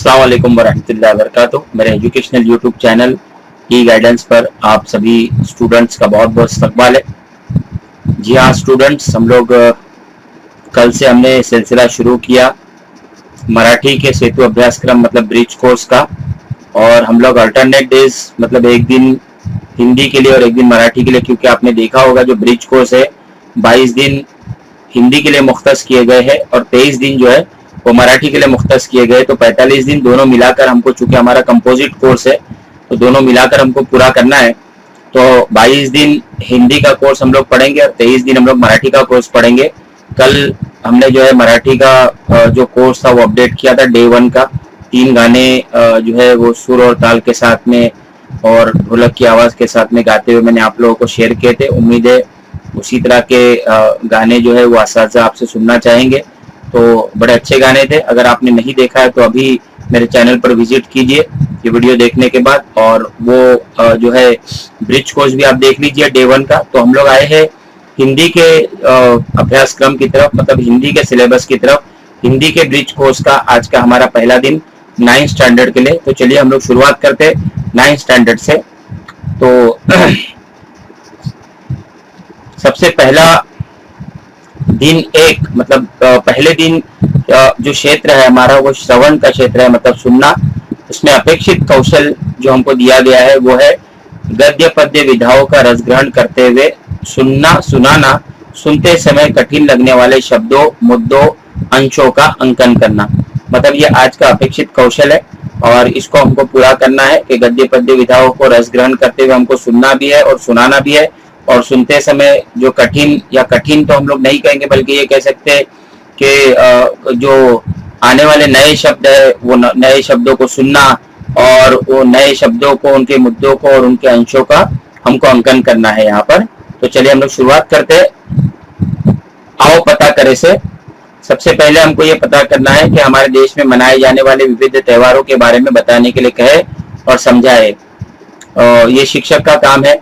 अस्सलाम वालेकुम वरहमतुल्लाहि वबरकातुहू। मेरे एजुकेशनल यूट्यूब चैनल की गाइडेंस पर आप सभी स्टूडेंट्स का बहुत बहुत इस्तकबाल है। जी हाँ स्टूडेंट्स, हम लोग कल से हमने सिलसिला शुरू किया मराठी के सेतु अभ्यासक्रम मतलब ब्रिज कोर्स का, और हम लोग अल्टरनेट डेज मतलब एक दिन हिंदी के लिए और एक दिन मराठी के लिए, क्योंकि आपने देखा होगा जो ब्रिज कोर्स है 22 दिन हिंदी के लिए मुख्तस किए गए हैं और 23 दिन जो है वो मराठी के लिए मुख्तस किए गए। तो 45 दिन दोनों मिलाकर हमको, चूंकि हमारा कंपोजिट कोर्स है तो दोनों मिलाकर हमको पूरा करना है। तो 22 दिन हिंदी का कोर्स हम लोग पढ़ेंगे और 23 दिन हम लोग मराठी का कोर्स पढ़ेंगे। कल हमने जो है मराठी का जो कोर्स था वो अपडेट किया था डे 1 का। 3 गाने जो है वो सुर और ताल के साथ में और ढोलक की आवाज के साथ में गाते हुए मैंने आप लोगों को शेयर किए थे। उम्मीद है उसी तरह के गाने जो है वो असातिज़ा आपसे सुनना चाहेंगे। तो बड़े अच्छे गाने थे। अगर आपने नहीं देखा है तो अभी मेरे चैनल पर विजिट कीजिए ये वीडियो देखने के बाद, और वो जो है ब्रिज कोर्स भी आप देख लीजिए डे 1 का। तो हम लोग आए हैं हिंदी के अभ्यासक्रम की तरफ, मतलब हिंदी के सिलेबस की तरफ। हिंदी के ब्रिज कोर्स का आज का हमारा पहला दिन 9th स्टैंडर्ड के लिए। तो चलिए हम लोग शुरुआत करते हैं 9th स्टैंडर्ड से। तो सबसे पहला दिन एक मतलब पहले दिन जो क्षेत्र है हमारा वो श्रवण का क्षेत्र है, मतलब सुनना। उसमें अपेक्षित कौशल जो हमको दिया गया है वो है गद्य पद्य विधाओं का रस ग्रहण करते हुए सुनना सुनाना, सुनते समय कठिन लगने वाले शब्दों मुद्दों अंशों का अंकन करना। मतलब ये आज का अपेक्षित कौशल है और इसको हमको पूरा करना है कि गद्य पद्य विधाओं को रस ग्रहण करते हुए हमको सुनना भी है और सुनाना भी है। और सुनते समय जो कठिन, या कठिन तो हम लोग नहीं कहेंगे बल्कि ये कह सकते हैं कि जो आने वाले नए शब्द है वो नए शब्दों को सुनना और वो नए शब्दों को, उनके मुद्दों को और उनके अंशों का हमको अंकन करना है यहाँ पर। तो चलिए हम लोग शुरुआत करते हैं। आओ पता करे से। सबसे पहले हमको ये पता करना है कि हमारे देश में मनाए जाने वाले विविध त्योहारों के बारे में बताने के लिए कहे और समझाए। ये शिक्षक का काम है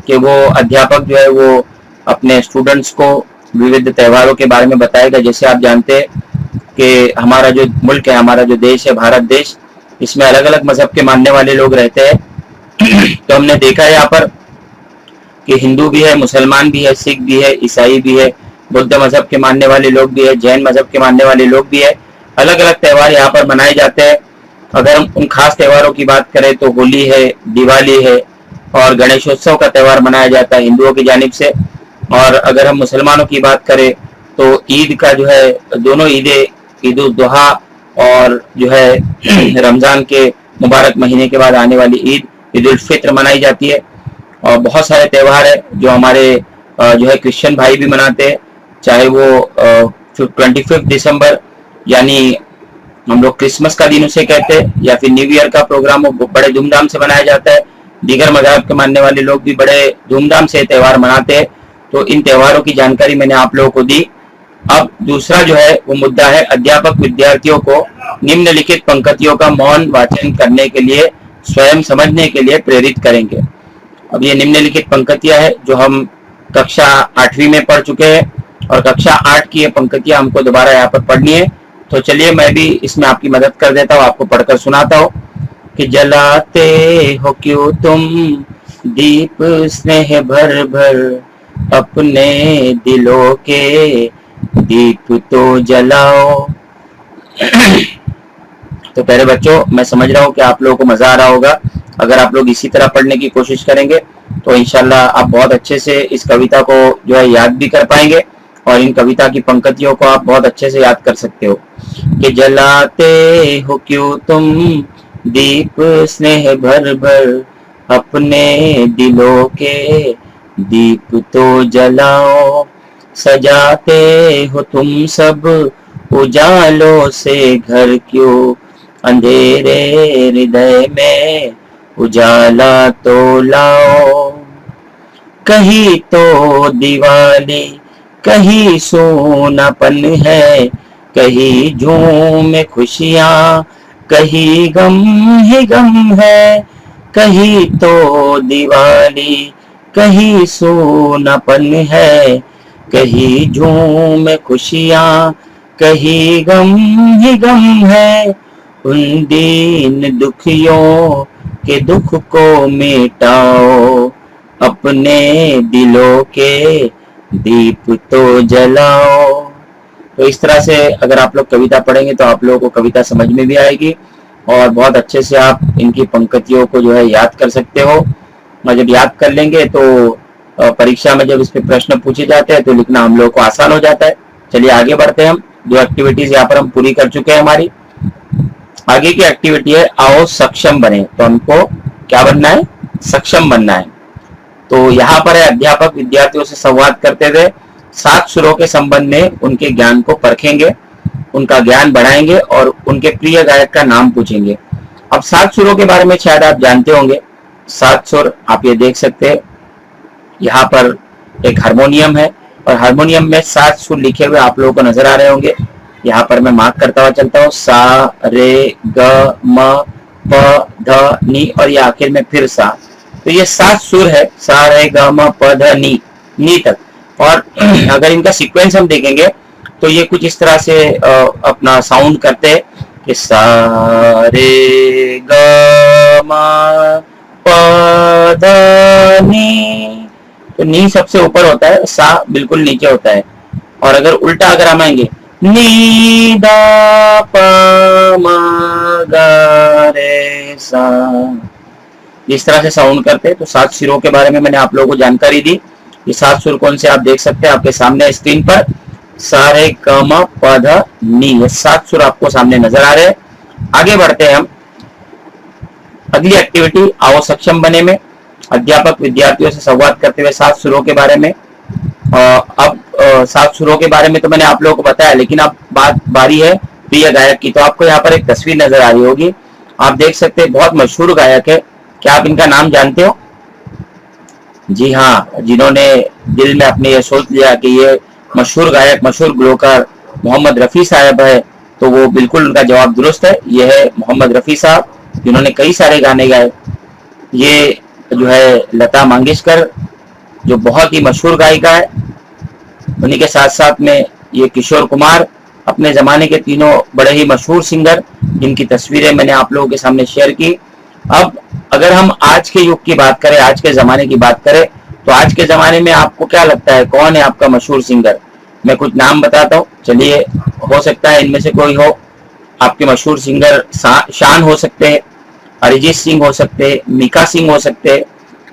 कि वो अध्यापक जो है वो अपने स्टूडेंट्स को विविध त्योहारों के बारे में बताएगा। जैसे आप जानते हैं कि हमारा जो मुल्क है, हमारा जो देश है भारत देश, इसमें अलग अलग मजहब के मानने वाले लोग रहते हैं। तो हमने देखा है यहाँ पर कि हिंदू भी है, मुसलमान भी है, सिख भी है, ईसाई भी है, बुद्ध मजहब के मानने वाले लोग भी है, जैन मजहब के मानने वाले लोग भी है। अलग अलग त्योहार यहाँ पर मनाए जाते हैं। अगर हम उन खास त्योहारों की बात करें तो होली है, दिवाली है और गणेशोत्सव का त्यौहार मनाया जाता है हिंदुओं की जानिब से। और अगर हम मुसलमानों की बात करें तो ईद का जो है, दोनों ईदें, ईद उल जुहा और जो है रमजान के मुबारक महीने के बाद आने वाली ईद, ईद उल फित्र मनाई जाती है। और बहुत सारे त्यौहार है जो हमारे जो है क्रिश्चियन भाई भी मनाते हैं, चाहे वो 25 दिसंबर यानी हम लोग क्रिसमस का दिन उसे कहते हैं, या फिर न्यू ईयर का प्रोग्राम वो बड़े धूमधाम से मनाया जाता है। दीगर मजहब के मानने वाले लोग भी बड़े धूमधाम से त्यौहार मनाते हैं। तो इन त्योहारों की जानकारी मैंने आप लोगों को दी। अब दूसरा जो है वो मुद्दा है अध्यापक विद्यार्थियों को निम्नलिखित पंक्तियों का मौन वाचन करने के लिए स्वयं समझने के लिए प्रेरित करेंगे। अब ये निम्नलिखित पंक्तियां है जो हम कक्षा 8वीं में पढ़ चुके हैं और कक्षा 8 की ये पंक्तियां हमको दोबारा यहाँ पर पढ़नी है। तो चलिए मैं भी इसमें आपकी मदद कर देता हूँ, आपको पढ़कर सुनाता हूँ कि जलाते हो क्यों तुम दीप स्नेह भर भर, अपने दिलों के दीप तो जलाओ। तो प्यारे बच्चों, मैं समझ रहा हूँ कि आप लोगों को मजा आ रहा होगा। अगर आप लोग इसी तरह पढ़ने की कोशिश करेंगे तो इंशाल्लाह आप बहुत अच्छे से इस कविता को जो है याद भी कर पाएंगे और इन कविता की पंक्तियों को आप बहुत अच्छे से याद कर सकते हो। कि जलाते हो क्यों तुम दीप स्नेह भर भर, अपने दिलों के दीप तो जलाओ। सजाते हो तुम सब उजालों से घर, क्यों अंधेरे हृदय में उजाला तो लाओ। कहीं तो दिवाली कहीं सोनापन है, कहीं झूम खुशियाँ कहीं गम ही गम है। कहीं तो दिवाली कहीं सोनापन है, कहीं झूम खुशियाँ कहीं गम ही गम है। उन दीन दुखियों के दुख को मिटाओ, अपने दिलों के दीप तो जलाओ। तो इस तरह से अगर आप लोग कविता पढ़ेंगे तो आप लोगों को कविता समझ में भी आएगी और बहुत अच्छे से आप इनकी पंक्तियों को जो है याद कर सकते हो। और जब याद कर लेंगे तो परीक्षा में जब इस पे प्रश्न पूछे जाते हैं तो लिखना हम लोग को आसान हो जाता है। चलिए आगे बढ़ते हैं हम। जो एक्टिविटीज यहाँ पर हम पूरी कर चुके हैं हमारी। आगे की एक्टिविटी है आओ सक्षम बने। तो हमको क्या बनना है? सक्षम बनना है। तो यहाँ पर है अध्यापक विद्यार्थियों से संवाद करते हुए 7 सुरों के संबंध में उनके ज्ञान को परखेंगे, उनका ज्ञान बढ़ाएंगे और उनके प्रिय गायक का नाम पूछेंगे। अब 7 सुरों के बारे में शायद आप जानते होंगे। 7 सुर आप ये देख सकते हैं, यहाँ पर एक हारमोनियम है और हारमोनियम में 7 सुर लिखे हुए आप लोगों को नजर आ रहे होंगे। यहाँ पर मैं मार्क करता हुआ चलता हूँ, सा रे ग म प ध नी और ये आखिर में फिर सा। तो ये 7 सुर है, सा रे ग म प ध नी तक। और अगर इनका सीक्वेंस हम देखेंगे तो ये कुछ इस तरह से अपना साउंड करते हैं कि सा रे ग म प ध नी। तो नी सबसे ऊपर होता है, सा बिल्कुल नीचे होता है। और अगर उल्टा अगर हम आएंगे नी दा प म ग रे सा, इस तरह से साउंड करते हैं। तो 7 सुरों के बारे में मैंने आप लोगों को जानकारी दी। ये 7 सुर कौन से आप देख सकते हैं आपके सामने स्क्रीन पर, सा रे ग म प ध नी। ये 7 सुर आपको सामने नजर आ रहे हैं। आगे बढ़ते हैं हम। अगली एक्टिविटी आओ सक्षम बने में अध्यापक विद्यार्थियों से संवाद करते हुए 7 सुरों के बारे में। अब 7 सुरों के बारे में तो मैंने आप लोगों को बताया, लेकिन अब बारी है प्रिय गायक की। तो आपको यहाँ पर एक तस्वीर नजर आ रही होगी, आप देख सकते हैं बहुत मशहूर गायक है। क्या आप इनका नाम जानते हो? जी हाँ, जिन्होंने दिल में अपने ये सोच लिया कि ये मशहूर गायक, मशहूर ग्लोकार मोहम्मद रफी साहब है, तो वो बिल्कुल उनका जवाब दुरुस्त है। ये है मोहम्मद रफी साहब, जिन्होंने कई सारे गाने गाए। ये जो है लता मंगेशकर, जो बहुत ही मशहूर गायिका है, उन्हीं के साथ साथ में ये किशोर कुमार, अपने जमाने के तीनों बड़े ही मशहूर सिंगर, जिनकी तस्वीरें मैंने आप लोगों के सामने शेयर की। अब अगर हम आज के युग की बात करें, आज के जमाने की बात करें, तो आज के जमाने में आपको क्या लगता है कौन है आपका मशहूर सिंगर? मैं कुछ नाम बताता हूँ, चलिए, हो सकता है इनमें से कोई हो। आपके मशहूर सिंगर शान हो सकते हैं, अरिजीत सिंह हो सकते हैं, मीका सिंह हो सकते हैं,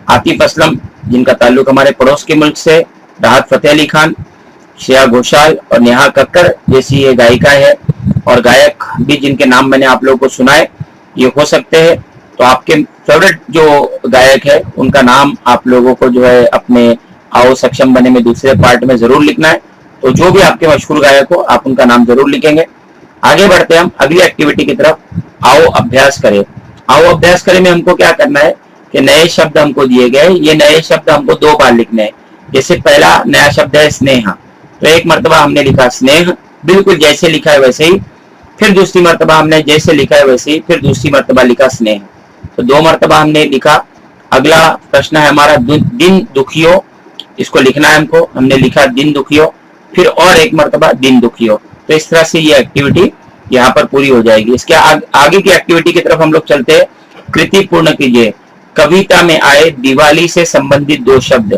आतिफ असलम जिनका ताल्लुक हमारे पड़ोस के मुल्क से, राहत फतेह अली खान, श्रेया घोषाल और नेहा कक्कर जैसी ये गायिका है। और गायक भी जिनके नाम मैंने आप लोगों को सुनाए ये हो सकते हैं। तो आपके फेवरेट जो गायक है उनका नाम आप लोगों को जो है अपने आओ सक्षम बने में दूसरे पार्ट में जरूर लिखना है। तो जो भी आपके मशहूर गायक हो आप उनका नाम जरूर लिखेंगे। आगे बढ़ते हैं हम अगली एक्टिविटी की तरफ, आओ अभ्यास करें। आओ अभ्यास करें में हमको क्या करना है कि नए शब्द हमको दिए गए, ये नए शब्द हमको 2 बार लिखने हैं। जैसे पहला नया शब्द है स्नेह, तो एक मर्तबा हमने लिखा स्नेह, बिल्कुल जैसे लिखा है वैसे ही। फिर दूसरी मर्तबा हमने जैसे लिखा है वैसे ही, फिर दूसरी मर्तबा लिखा स्नेह, तो 2 मर्तबा हमने लिखा। अगला प्रश्न है हमारा दिन दुखियों, इसको लिखना है हमको, हमने लिखा दिन दुखियों, फिर और एक मर्तबा दिन दुखियों। तो इस तरह से ये एक्टिविटी यहाँ पर पूरी हो जाएगी। इसके आगे की एक्टिविटी की तरफ हम लोग चलते हैं। कृति पूर्ण कीजिए। कविता में आए दिवाली से संबंधित 2 शब्द।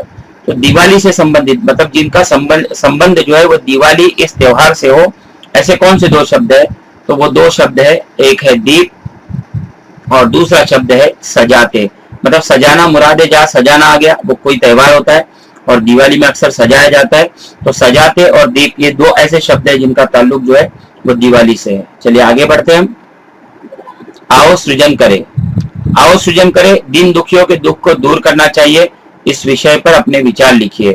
तो दिवाली से संबंधित मतलब जिनका संबंध जो है वो दिवाली इस त्योहार से हो, ऐसे कौन से 2 शब्द है? तो वो 2 शब्द है, एक है दीप और दूसरा शब्द है सजाते। मतलब सजाना मुराद है, जहाँ सजाना आ गया वो कोई त्योहार होता है और दिवाली में अक्सर सजाया जाता है। तो सजाते और दीप ये 2 ऐसे शब्द है जिनका ताल्लुक जो है वो दिवाली से है। चलिए आगे बढ़ते हैं हम। आओ सृजन करें। आओ सृजन करें, दिन दुखियों के दुख को दूर करना चाहिए, इस विषय पर अपने विचार लिखिए।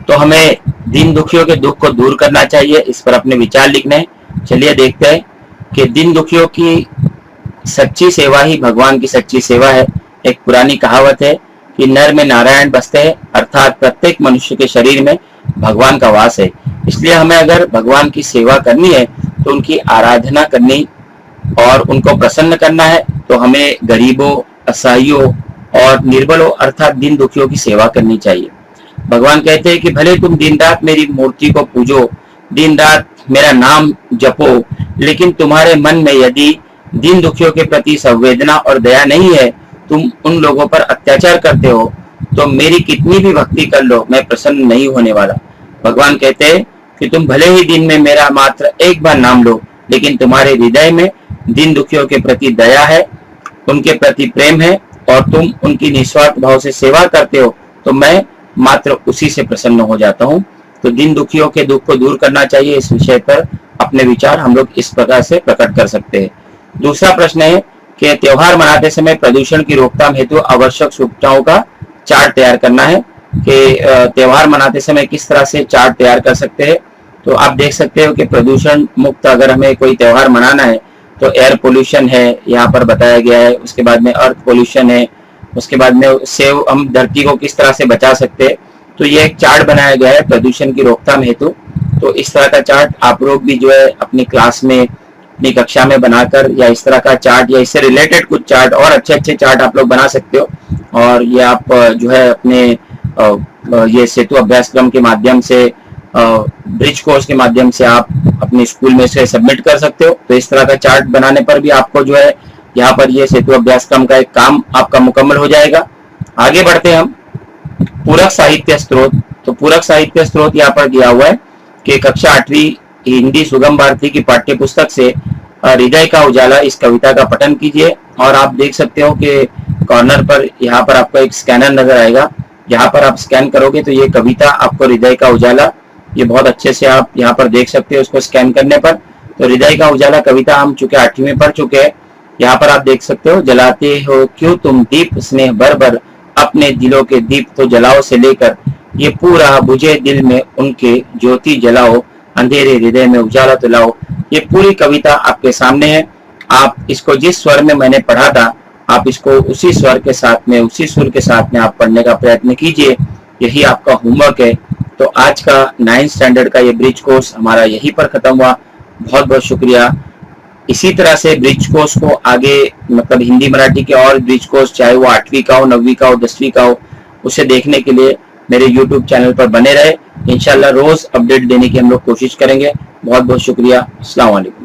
तो हमें दिन दुखियों के दुख को दूर करना चाहिए, इस पर अपने विचार लिखने हैं। चलिए देखते हैं कि दिन दुखियों की सच्ची सेवा ही भगवान की सच्ची सेवा है। एक पुरानी कहावत है कि नर में नारायण बसते हैं, अर्थात प्रत्येक मनुष्य के शरीर में भगवान का वास है। इसलिए हमें अगर भगवान की सेवा करनी है तो उनकी आराधना करनी और उनको प्रसन्न करना है, तो हमें गरीबों, असहायों और निर्बलों अर्थात दिन दुखियों की सेवा करनी चाहिए। भगवान कहते हैं कि भले तुम दिन रात मेरी मूर्ति को पूजो, दिन रात मेरा नाम जपो, लेकिन तुम्हारे मन में यदि दीन दुखियों के प्रति संवेदना और दया नहीं है, तुम उन लोगों पर अत्याचार करते हो, तो मेरी कितनी भी भक्ति कर लो, मैं प्रसन्न नहीं होने वाला। भगवान कहते हैं कि तुम भले ही दिन में मेरा मात्र एक बार नाम लो, लेकिन तुम्हारे हृदय में दीन दुखियों के प्रति दया है, उनके प्रति प्रेम है और तुम उनकी निस्वार्थ भाव से सेवा करते हो, तो मैं मात्र उसी से प्रसन्न हो जाता हूँ। तो दीन दुखियों के दुख को दूर करना चाहिए। इस विषय पर अपने विचार हम लोग इस प्रकार से प्रकट कर सकते हैं। दूसरा प्रश्न है कि त्योहार मनाते समय प्रदूषण की रोकथाम हेतु आवश्यक सूचनाओं का चार्ट तैयार करना है कि त्योहार मनाते समय किस तरह से चार्ट तैयार कर सकते हैं। तो आप देख सकते हो कि प्रदूषण मुक्त अगर हमें कोई त्योहार मनाना है तो एयर पोल्यूशन है, यहाँ पर बताया गया है, उसके बाद में अर्थ पोल्यूशन है, उसके बाद में सेव हम धरती को किस तरह से बचा सकते हैं। तो ये एक चार्ट बनाया गया है प्रदूषण की रोकथाम हेतु। तो इस तरह का चार्ट आप लोग भी जो है अपनी क्लास में, अपनी कक्षा में बनाकर, या इस तरह का चार्ट या इससे रिलेटेड कुछ चार्ट और अच्छे अच्छे चार्ट आप लोग बना सकते हो। और ये आप जो है अपने ये सेतु अभ्यासक्रम के माध्यम से, ब्रिज कोर्स के माध्यम से आप अपने स्कूल में से सबमिट कर सकते हो। तो इस तरह का चार्ट बनाने पर भी आपको जो है यहाँ पर ये सेतु अभ्यासक्रम का एक काम आपका मुकम्मल हो जाएगा। आगे बढ़ते हैं हम। पूरक साहित्य स्रोत। तो पूरक साहित्य स्रोत यहाँ पर दिया हुआ है कि कक्षा 8वीं हिंदी सुगम भारती की पाठ्य पुस्तक से हृदय का उजाला इस कविता का पठन कीजिए। और आप देख सकते हो कि कॉर्नर पर यहाँ पर आपको एक स्कैनर नजर आएगा, यहाँ पर आप स्कैन करोगे तो ये कविता आपको हृदय का उजाला, ये बहुत अच्छे से आप यहाँ पर देख सकते हो उसको स्कैन करने पर। तो हृदय का उजाला कविता हम चूंकि 8वीं में पढ़ चुके हैं। यहाँ पर आप देख सकते हो, जलाते हो क्यों तुम दीप स्नेह भर भर, अपने दिलों के दीप तो जलाओ से लेकर, ये पूरा बुझे दिल में उनके ज्योति जलाओ, अंधेरे हृदय में उजाला तो लाओ। ये पूरी कविता आपके सामने है। आप इसको जिस स्वर में मैंने पढ़ा था, आप इसको उसी स्वर के साथ में, उसी सुर के साथ में आप पढ़ने का प्रयत्न कीजिए। यही आपका होमवर्क है। तो आज का 9th स्टैंडर्ड का ये ब्रिज कोर्स हमारा यहीं पर खत्म हुआ। बहुत बहुत शुक्रिया। इसी तरह से ब्रिज कोर्स को आगे, मतलब हिंदी मराठी के और ब्रिज कोर्स, चाहे वो 8वीं का हो, 9वीं का हो, 10वीं का हो, उसे देखने के लिए मेरे YouTube चैनल पर बने रहे। इंशाल्लाह रोज अपडेट देने की हम लोग कोशिश करेंगे। बहुत बहुत शुक्रिया। अस्सलाम वालेकुम।